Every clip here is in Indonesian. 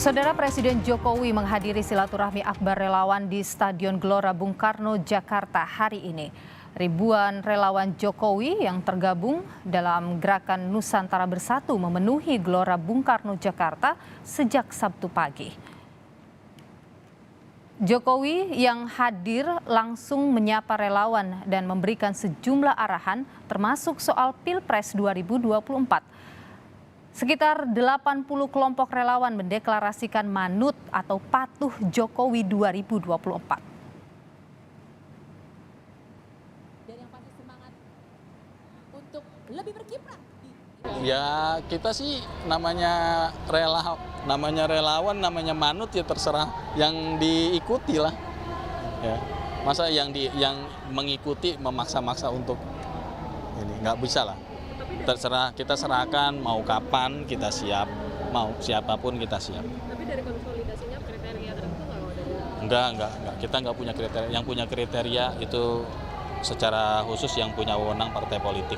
Saudara Presiden Jokowi menghadiri silaturahmi akbar relawan di Stadion Gelora Bung Karno, Jakarta hari ini. Ribuan relawan Jokowi yang tergabung dalam gerakan Nusantara Bersatu memenuhi Gelora Bung Karno, Jakarta sejak Sabtu pagi. Jokowi yang hadir langsung menyapa relawan dan memberikan sejumlah arahan termasuk soal Pilpres 2024. Sekitar 80 kelompok relawan mendeklarasikan manut atau patuh Jokowi 2024. Dan yang pasti semangat untuk lebih berkiprah. Ya kita sih namanya relawan, namanya manut ya terserah yang diikuti lah. Ya. Masa yang mengikuti memaksa-maksa untuk ini nggak bisa lah. Terserah, kita serahkan mau kapan kita siap, mau siapapun kita siap. Tapi dari konsolidasinya kriteria tertentu nggak? Enggak. Kita nggak punya kriteria. Yang punya kriteria itu secara khusus yang punya wewenang partai politik.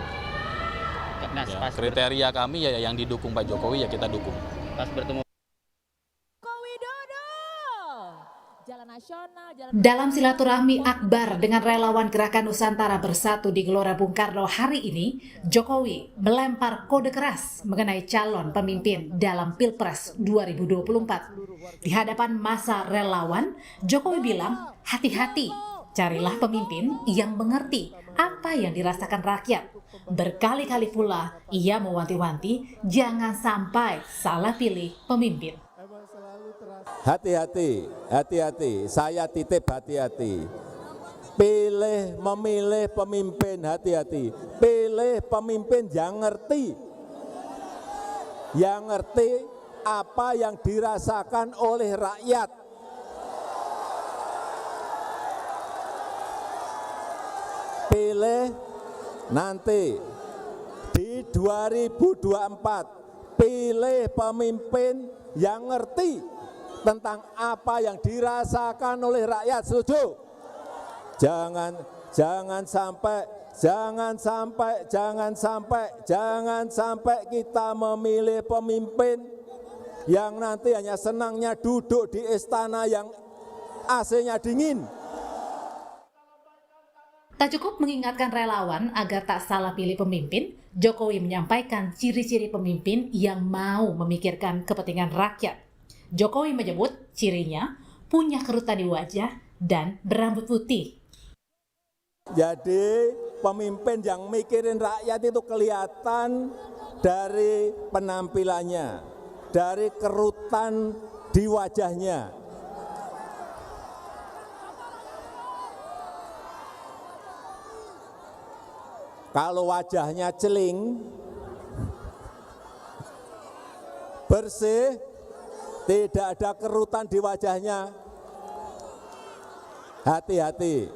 Nah, Ya, kriteria kami ya yang didukung Pak Jokowi ya kita dukung. Pas bertemu Dalam silaturahmi akbar dengan relawan Gerakan Nusantara Bersatu di Gelora Bung Karno hari ini, Jokowi melempar kode keras mengenai calon pemimpin dalam Pilpres 2024. Di hadapan massa relawan, Jokowi bilang, hati-hati, carilah pemimpin yang mengerti apa yang dirasakan rakyat. Berkali-kali pula ia mewanti-wanti jangan sampai salah pilih pemimpin. Hati-hati, saya titip hati-hati. Memilih pemimpin hati-hati. Pilih pemimpin yang ngerti apa yang dirasakan oleh rakyat. Pilih nanti di 2024, pilih pemimpin yang ngerti tentang apa yang dirasakan oleh rakyat, setuju? Jangan sampai kita memilih pemimpin yang nanti hanya senangnya duduk di istana yang AC-nya dingin. Tak cukup mengingatkan relawan agar tak salah pilih pemimpin, Jokowi menyampaikan ciri-ciri pemimpin yang mau memikirkan kepentingan rakyat. Jokowi menyebut cirinya punya kerutan di wajah dan berambut putih. Jadi pemimpin yang mikirin rakyat itu kelihatan dari penampilannya, dari kerutan di wajahnya. Kalau wajahnya celing, bersih, tidak ada kerutan di wajahnya, hati-hati.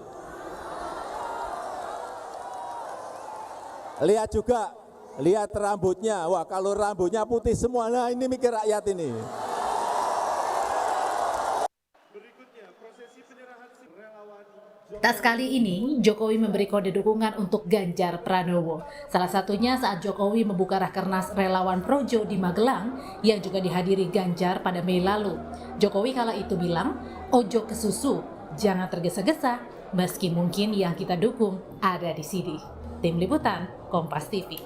Lihat juga, lihat rambutnya. Wah, kalau rambutnya putih semua, nah ini mikir rakyat ini. Tak sekali ini, Jokowi memberi kode dukungan untuk Ganjar Pranowo. Salah satunya saat Jokowi membuka Rakernas Relawan Projo di Magelang yang juga dihadiri Ganjar pada Mei lalu. Jokowi kala itu bilang, ojo ke susu, jangan tergesa-gesa, meski mungkin yang kita dukung ada di sini. Tim Liputan, Kompas TV.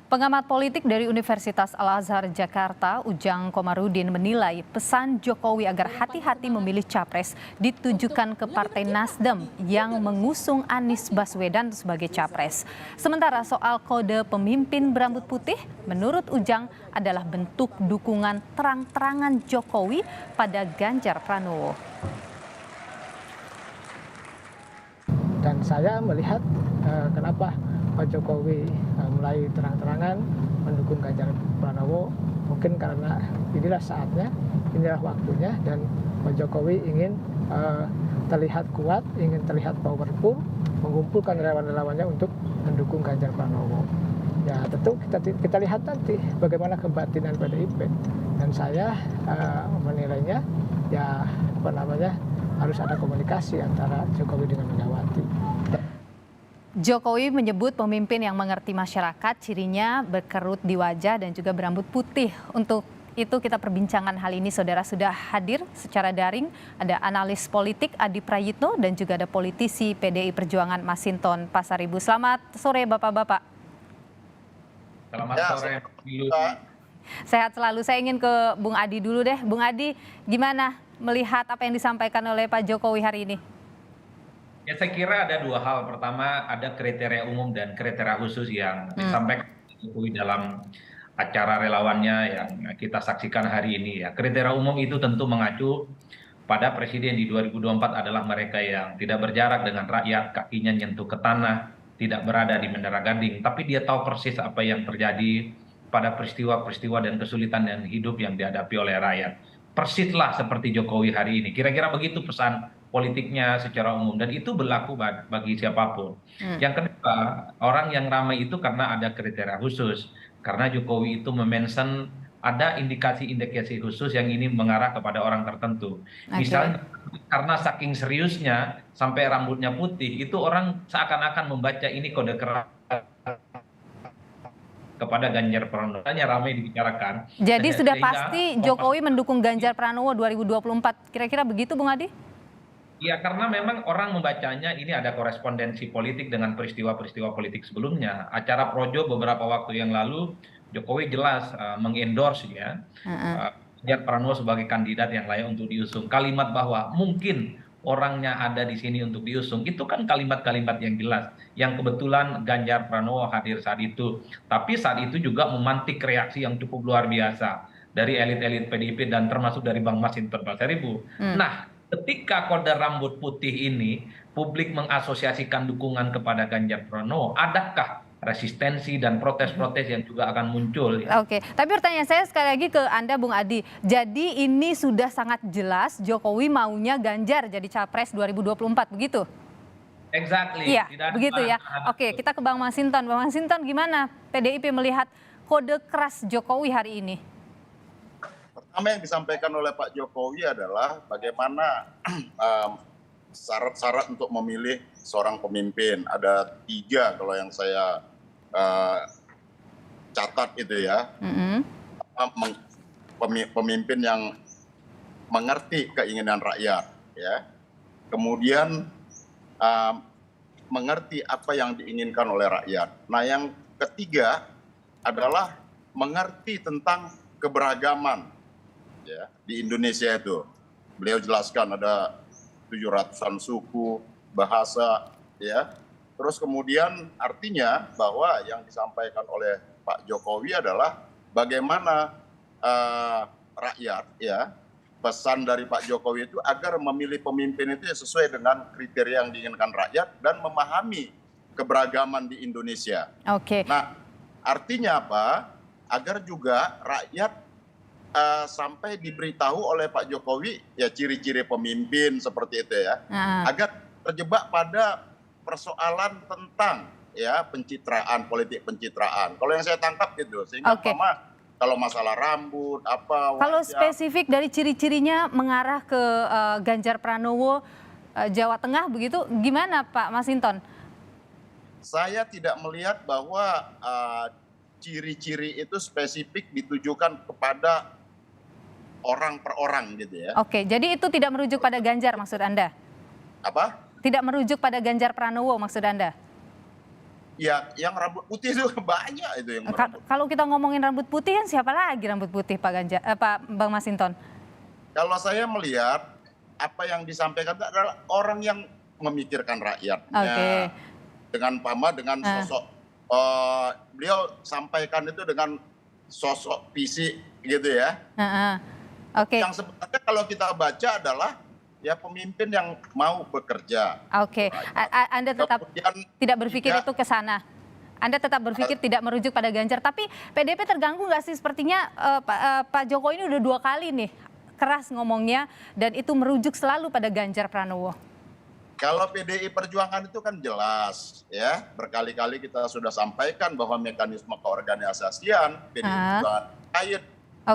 Pengamat politik dari Universitas Al-Azhar Jakarta, Ujang Komarudin menilai pesan Jokowi agar hati-hati memilih capres ditujukan ke Partai Nasdem yang mengusung Anies Baswedan sebagai capres. Sementara soal kode pemimpin berambut putih, menurut Ujang adalah bentuk dukungan terang-terangan Jokowi pada Ganjar Pranowo. Dan saya melihat kenapa Pak Jokowi mulai terang-terangan mendukung Ganjar Pranowo, mungkin karena inilah saatnya, inilah waktunya, dan Pak Jokowi ingin terlihat kuat, ingin terlihat powerful, mengumpulkan relawan-relawannya untuk mendukung Ganjar Pranowo. Ya tentu kita lihat nanti bagaimana kebatinan PDIP, dan saya menilainya ya harus ada komunikasi antara Jokowi dengan Megawati. Jokowi menyebut pemimpin yang mengerti masyarakat, cirinya berkerut di wajah dan juga berambut putih. Untuk itu kita perbincangan hal ini, saudara, sudah hadir secara daring. Ada analis politik Adi Prayitno dan juga ada politisi PDI Perjuangan Masinton Pasaribu. Selamat sore Bapak-Bapak. Selamat sore. Sehat selalu. Saya ingin ke Bung Adi dulu deh. Bung Adi, gimana melihat apa yang disampaikan oleh Pak Jokowi hari ini? Ya, saya kira ada dua hal. Pertama, ada kriteria umum dan kriteria khusus yang disampaikan Jokowi dalam acara relawannya yang kita saksikan hari ini. Ya, kriteria umum itu tentu mengacu pada presiden di 2024 adalah mereka yang tidak berjarak dengan rakyat, kakinya nyentuh ke tanah, tidak berada di menara Gading, tapi dia tahu persis apa yang terjadi pada peristiwa-peristiwa dan kesulitan dan hidup yang dihadapi oleh rakyat. Persislah seperti Jokowi hari ini. Kira-kira begitu pesan politiknya secara umum, dan itu berlaku bagi siapapun. Yang kedua, orang yang ramai itu karena ada kriteria khusus, karena Jokowi itu memention ada indikasi-indikasi khusus yang ini mengarah kepada orang tertentu. Misalnya karena saking seriusnya sampai rambutnya putih, itu orang seakan-akan membaca ini kode keras kepada Ganjar Pranowo. Hanya ramai dibicarakan. Jadi sudah pasti Jokowi mendukung Ganjar Pranowo 2024. Kira-kira begitu, Bung Adi? Ya, karena memang orang membacanya ini ada korespondensi politik dengan peristiwa-peristiwa politik sebelumnya. Acara Projo beberapa waktu yang lalu, Jokowi jelas mengendorse ya Ganjar Pranowo sebagai kandidat yang layak untuk diusung. Kalimat bahwa mungkin orangnya ada di sini untuk diusung, itu kan kalimat-kalimat yang jelas. Yang kebetulan Ganjar Pranowo hadir saat itu. Tapi saat itu juga memantik reaksi yang cukup luar biasa dari elit-elit PDIP dan termasuk dari Bang Masinton Pasaribu. Nah, ketika kode rambut putih ini, publik mengasosiasikan dukungan kepada Ganjar Pranowo, adakah resistensi dan protes-protes yang juga akan muncul? Oke, tapi pertanyaan saya sekali lagi ke Anda, Bung Adi. Jadi ini sudah sangat jelas Jokowi maunya Ganjar jadi Capres 2024, begitu? Exactly. Iya, begitu ya. Oke, kita ke Bang Masinton. Bang Masinton, gimana PDIP melihat kode keras Jokowi hari ini? Pertama yang disampaikan oleh Pak Jokowi adalah bagaimana syarat-syarat untuk memilih seorang pemimpin. Ada 3 kalau yang saya catat itu ya. Pemimpin yang mengerti keinginan rakyat, ya. Kemudian mengerti apa yang diinginkan oleh rakyat. Nah, yang ketiga adalah mengerti tentang keberagaman. Ya, di Indonesia itu beliau jelaskan ada 700-an suku, bahasa, ya. Terus kemudian artinya bahwa yang disampaikan oleh Pak Jokowi adalah bagaimana rakyat, ya, pesan dari Pak Jokowi itu agar memilih pemimpin itu sesuai dengan kriteria yang diinginkan rakyat dan memahami keberagaman di Indonesia. Oke. Nah, artinya apa? Agar juga rakyat sampai diberitahu oleh Pak Jokowi ya ciri-ciri pemimpin seperti itu ya, agar terjebak pada persoalan tentang ya pencitraan, politik pencitraan. Kalau yang saya tangkap gitu, sehingga kalau masalah rambut apa. Kalau spesifik dari ciri-cirinya mengarah ke Ganjar Pranowo Jawa Tengah begitu, gimana Pak Masinton? Saya tidak melihat bahwa ciri-ciri itu spesifik ditujukan kepada orang per orang gitu ya. Oke, jadi itu tidak merujuk pada Ganjar maksud Anda? Apa? Tidak merujuk pada Ganjar Pranowo maksud Anda? Ya, yang rambut putih itu banyak itu yang Kalau kita ngomongin rambut putih kan siapa lagi rambut putih Pak Ganjar, Pak Bang Masinton? Kalau saya melihat apa yang disampaikan itu adalah orang yang memikirkan rakyatnya. Dengan sosok beliau sampaikan itu dengan sosok fisik gitu ya. Yang sebenarnya kalau kita baca adalah ya pemimpin yang mau bekerja. Anda tetap tidak berpikir itu ke sana. Anda tetap berpikir tidak merujuk pada Ganjar. Tapi PDIP terganggu nggak sih? Sepertinya Pak Jokowi ini udah 2 kali nih keras ngomongnya dan itu merujuk selalu pada Ganjar Pranowo. Kalau PDI Perjuangan itu kan jelas ya, berkali-kali kita sudah sampaikan bahwa mekanisme keorganisasian PDI Perjuangan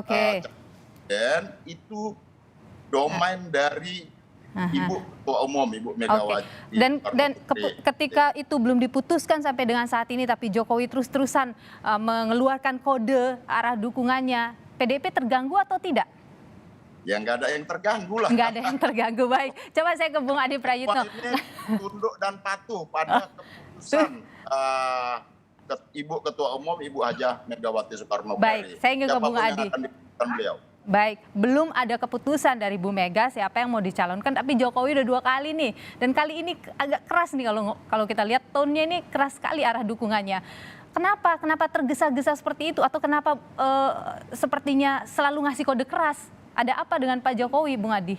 kait dan itu domain dari Ibu Ketua Umum, Ibu Oke. Megawati. Dan ketika itu belum diputuskan sampai dengan saat ini, tapi Jokowi terus-terusan mengeluarkan kode arah dukungannya, PDIP terganggu atau tidak? Ya nggak ada yang terganggu lah. Nggak ada yang terganggu. Baik, coba saya ke Bung Adi Prayitno. Ini tunduk dan patuh pada keputusan Ibu Ketua Umum, Ibu Hajah Megawati Soekarno Putri. Baik, saya ingin ke Bung Siapapun yang Adi. akan dipilih beliau. Baik, belum ada keputusan dari Bu Mega siapa yang mau dicalonkan, tapi Jokowi udah 2 kali nih. Dan kali ini agak keras nih kalau kita lihat tone-nya ini keras sekali arah dukungannya. Kenapa tergesa-gesa seperti itu? Atau kenapa sepertinya selalu ngasih kode keras? Ada apa dengan Pak Jokowi, Bung Adi?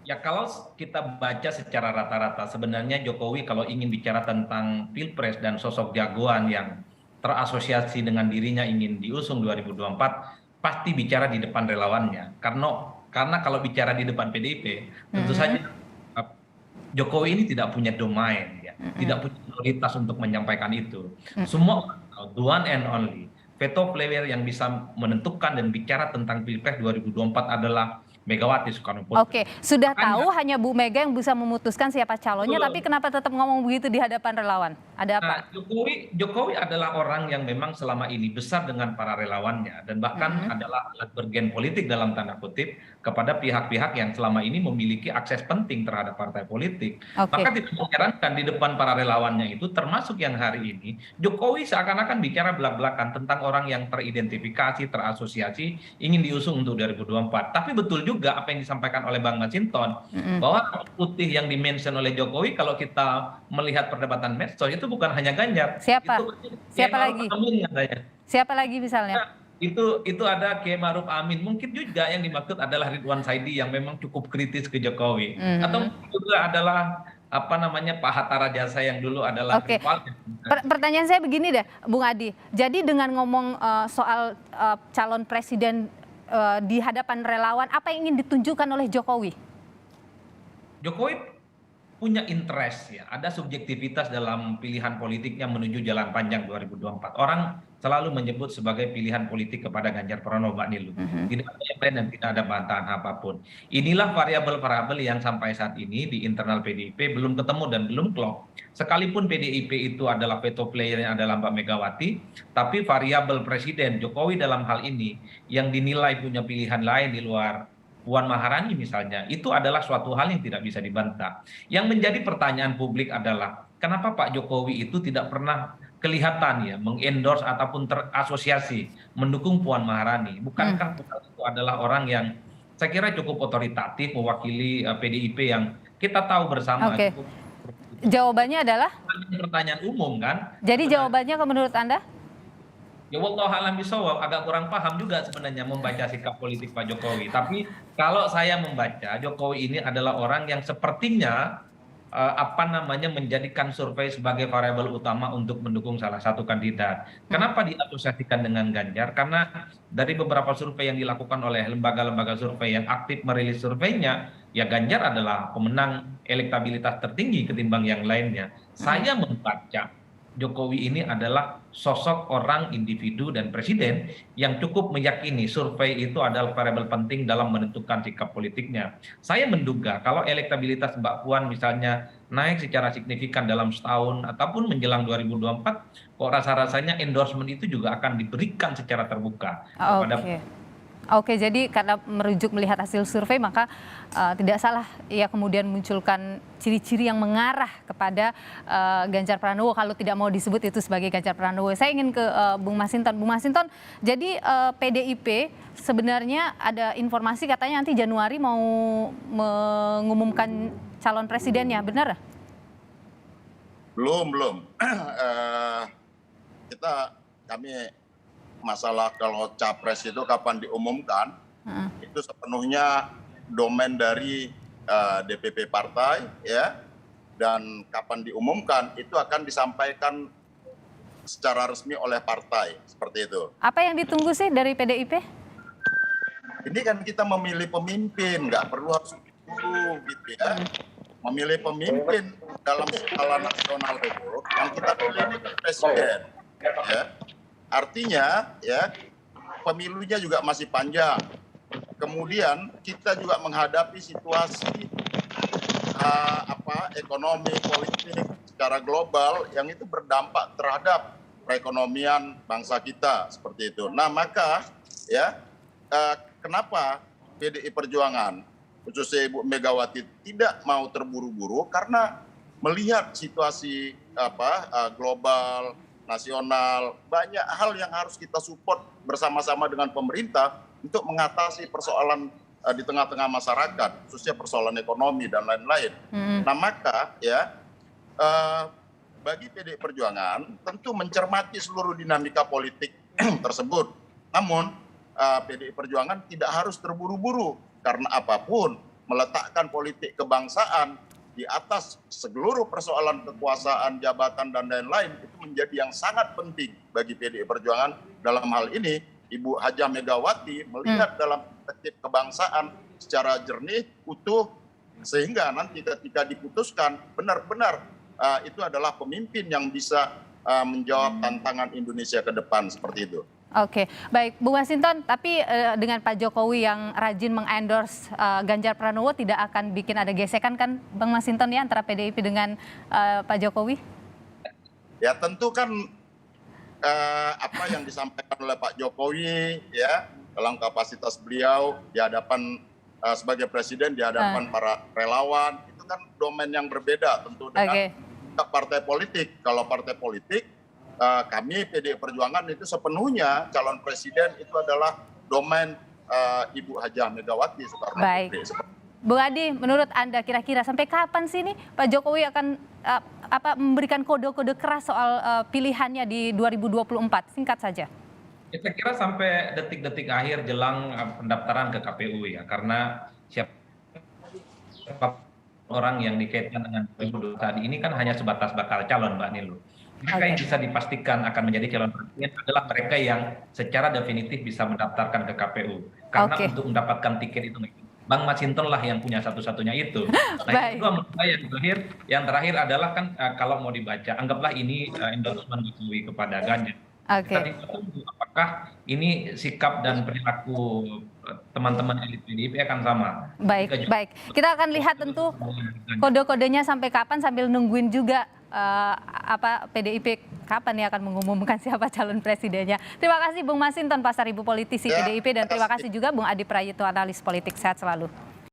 Ya kalau kita baca secara rata-rata sebenarnya Jokowi kalau ingin bicara tentang Pilpres dan sosok jagoan yang terasosiasi dengan dirinya ingin diusung 2024 pasti bicara di depan relawannya. Karena kalau bicara di depan PDIP tentu saja Jokowi ini tidak punya domain ya, tidak punya otoritas untuk menyampaikan itu. Semua orang tahu, the one and only veto player yang bisa menentukan dan bicara tentang Pilpres 2024 adalah Megawati Soekarno Putri. Oke, sudah tahu hanya Bu Mega yang bisa memutuskan siapa calonnya, tapi kenapa tetap ngomong begitu di hadapan relawan? Ada apa? Nah, Jokowi adalah orang yang memang selama ini besar dengan para relawannya dan bahkan adalah alat bergen politik dalam tanda kutip kepada pihak-pihak yang selama ini memiliki akses penting terhadap partai politik. Maka tidak mengherankan di depan para relawannya itu termasuk yang hari ini Jokowi seakan-akan bicara belak-belakan tentang orang yang teridentifikasi, terasosiasi ingin diusung untuk 2024. Tapi betul juga apa yang disampaikan oleh Bang Masinton bahwa putih yang dimention oleh Jokowi kalau kita melihat perdebatan medsos itu bukan hanya Ganjar. Siapa? Siapa lagi? Siapa lagi misalnya? Nah, itu ada Kiai Ma'ruf Amin. Mungkin juga yang dimaksud adalah Ridwan Saidi yang memang cukup kritis ke Jokowi. Atau juga adalah Pak Hatta Rajasa yang dulu adalah rival. Pertanyaan saya begini deh, Bung Adi. Jadi dengan ngomong soal calon presiden di hadapan relawan, apa yang ingin ditunjukkan oleh Jokowi? Jokowi punya interest ya, ada subjektivitas dalam pilihan politiknya menuju jalan panjang 2024. Orang selalu menyebut sebagai pilihan politik kepada Ganjar Pranowo, Mbak Nilu. Tidak ada yang lain dan tidak ada bantahan apapun. Inilah variabel-variabel yang sampai saat ini di internal PDIP belum ketemu dan belum klop. Sekalipun PDIP itu adalah veto player yang adalah Mbak Megawati, tapi variabel Presiden Jokowi dalam hal ini yang dinilai punya pilihan lain di luar Puan Maharani misalnya, itu adalah suatu hal yang tidak bisa dibantah. Yang menjadi pertanyaan publik adalah, kenapa Pak Jokowi itu tidak pernah kelihatan ya mengendorse ataupun terasosiasi mendukung Puan Maharani? Bukankah itu adalah orang yang saya kira cukup otoritatif, mewakili PDIP yang kita tahu bersama. Jawabannya adalah? Pertanyaan umum kan? Jadi jawabannya menurut Anda? Ya wallahu a'lam bishawab, agak kurang paham juga sebenarnya membaca sikap politik Pak Jokowi. Tapi kalau saya membaca, Jokowi ini adalah orang yang sepertinya menjadikan survei sebagai variabel utama untuk mendukung salah satu kandidat. Kenapa diasosiasikan dengan Ganjar? Karena dari beberapa survei yang dilakukan oleh lembaga-lembaga survei yang aktif merilis surveinya, ya Ganjar adalah pemenang elektabilitas tertinggi ketimbang yang lainnya. Saya membaca Jokowi ini adalah sosok orang individu dan presiden yang cukup meyakini survei itu adalah variabel penting dalam menentukan sikap politiknya. Saya menduga kalau elektabilitas Mbak Puan misalnya naik secara signifikan dalam setahun ataupun menjelang 2024, kok rasa-rasanya endorsement itu juga akan diberikan secara terbuka kepada Oke, jadi karena merujuk melihat hasil survei maka tidak salah ya kemudian munculkan ciri-ciri yang mengarah kepada Ganjar Pranowo kalau tidak mau disebut itu sebagai Ganjar Pranowo. Saya ingin ke Bung Masinton. Bung Masinton, jadi PDIP sebenarnya ada informasi katanya nanti Januari mau mengumumkan calon presidennya, benar? Belum. Kami masalah kalau capres itu kapan diumumkan, itu sepenuhnya domain dari DPP partai ya, dan kapan diumumkan itu akan disampaikan secara resmi oleh partai, seperti itu. Apa yang ditunggu sih dari PDIP? Ini kan kita memilih pemimpin, nggak perlu harus ditunggu gitu ya. Memilih pemimpin dalam skala nasional itu, yang kita pilih ini presiden ya. Artinya ya pemilunya juga masih panjang. Kemudian kita juga menghadapi situasi ekonomi politik secara global yang itu berdampak terhadap perekonomian bangsa kita seperti itu. Nah maka ya kenapa PDI Perjuangan khususnya Ibu Megawati tidak mau terburu-buru karena melihat situasi global, nasional, banyak hal yang harus kita support bersama-sama dengan pemerintah untuk mengatasi persoalan di tengah-tengah masyarakat, khususnya persoalan ekonomi dan lain-lain. Nah maka ya bagi PDI Perjuangan tentu mencermati seluruh dinamika politik tersebut. Namun PDI Perjuangan tidak harus terburu-buru karena apapun meletakkan politik kebangsaan di atas seluruh persoalan kekuasaan, jabatan dan lain-lain itu menjadi yang sangat penting bagi PDI Perjuangan. Dalam hal ini Ibu Hajah Megawati melihat dalam perspektif kebangsaan secara jernih, utuh, sehingga nanti ketika diputuskan benar-benar itu adalah pemimpin yang bisa menjawab tantangan Indonesia ke depan seperti itu. Oke, baik Bu Masinton, tapi dengan Pak Jokowi yang rajin mengendorse Ganjar Pranowo tidak akan bikin ada gesekan kan Bang Masinton ya antara PDIP dengan Pak Jokowi? Ya tentu kan apa yang disampaikan oleh Pak Jokowi ya dalam kapasitas beliau di hadapan sebagai presiden di hadapan para relawan itu kan domain yang berbeda tentu dengan partai politik. Kalau partai politik kami PDI Perjuangan itu sepenuhnya calon presiden itu adalah domain Ibu Hajah Megawati Soekarno Putri. Bu Adi, menurut Anda kira-kira sampai kapan sih nih Pak Jokowi akan memberikan kode-kode keras soal pilihannya di 2024? Singkat saja. Ya, saya kira sampai detik-detik akhir jelang pendaftaran ke KPU ya, karena siapa orang yang dikaitkan dengan 2024 tadi ini kan hanya sebatas bakal calon Mbak Nilu. Mereka yang bisa dipastikan akan menjadi calon presiden adalah mereka yang secara definitif bisa mendaftarkan ke KPU. Karena untuk mendapatkan tiket itu Bang Masinton lah yang punya satu-satunya itu. Nah itu menurut saya yang terakhir adalah kan kalau mau dibaca, anggaplah ini endorsement Jokowi kepada Ganjar. Kita tunggu apakah ini sikap dan perilaku teman-teman elit PDIP akan sama. Baik. Kita akan lihat tentu kode-kodenya sampai kapan sambil nungguin juga PDIP kapan ya akan mengumumkan siapa calon presidennya. Terima kasih Bung Masinton Pasaribu politisi PDIP dan terima kasih juga Bung Adi Prayitno analis politik. Sehat selalu.